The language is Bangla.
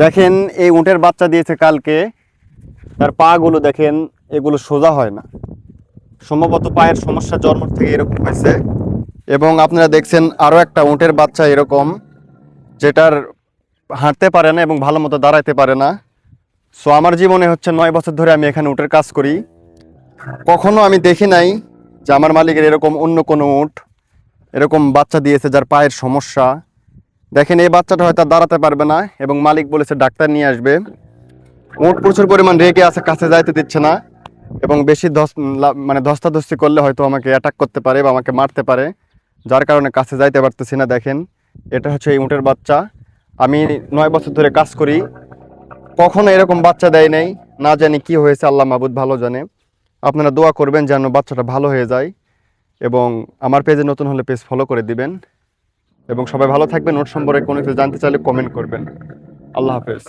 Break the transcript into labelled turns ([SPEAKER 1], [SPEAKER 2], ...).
[SPEAKER 1] দেখেন এই উটের বাচ্চা দিয়েছে কালকে, তার পা গুলো দেখেন, এগুলো সোজা হয় না। সম্ভবত পায়ের সমস্যা জন্ম থেকে এরকম হয়েছে। এবং আপনারা দেখছেন আরো একটা উটের বাচ্চা এরকম, যেটার হাঁটতে পারে না এবং ভালো মতো দাঁড়াইতে পারে না। সো আমার জীবনে হচ্ছে 9 বছর ধরে আমি এখানে উটের কাজ করি, কখনো আমি দেখি নাই যে আমার মালিকের এরকম অন্য কোনো উট এরকম বাচ্চা দিয়েছে যার পায়ের সমস্যা। দেখেন এই বাচ্চাটা হয়তো আর দাঁড়াতে পারবে না এবং মালিক বলেছে ডাক্তার নিয়ে আসবে। উট প্রচুর পরিমাণ রেগে আছে, কাছে যাইতে দিচ্ছে না এবং বেশি মানে ধস্তাধস্তি করলে হয়তো আমাকে অ্যাটাক করতে পারে বা আমাকে মারতে পারে, যার কারণে কাছে যাইতে পারতেছি না। দেখেন এটা হচ্ছে এই উটের বাচ্চা। আমি 9 বছর ধরে কাজ করি, কখনো এরকম বাচ্চা দেয় নাই। না জানি কি হয়েছে, আল্লাহ মাবুদ ভালো জানে। আপনারা দোয়া করবেন যেন বাচ্চাটা ভালো হয়ে যায় এবং আমার পেজে নতুন হলে পেজ ফলো করে দিবেন এবং সবাই ভালো থাকবেন। নোট সম্পর্কে কোনো কিছু জানতে চাইলে কমেন্ট করবেন। আল্লাহ হাফেজ।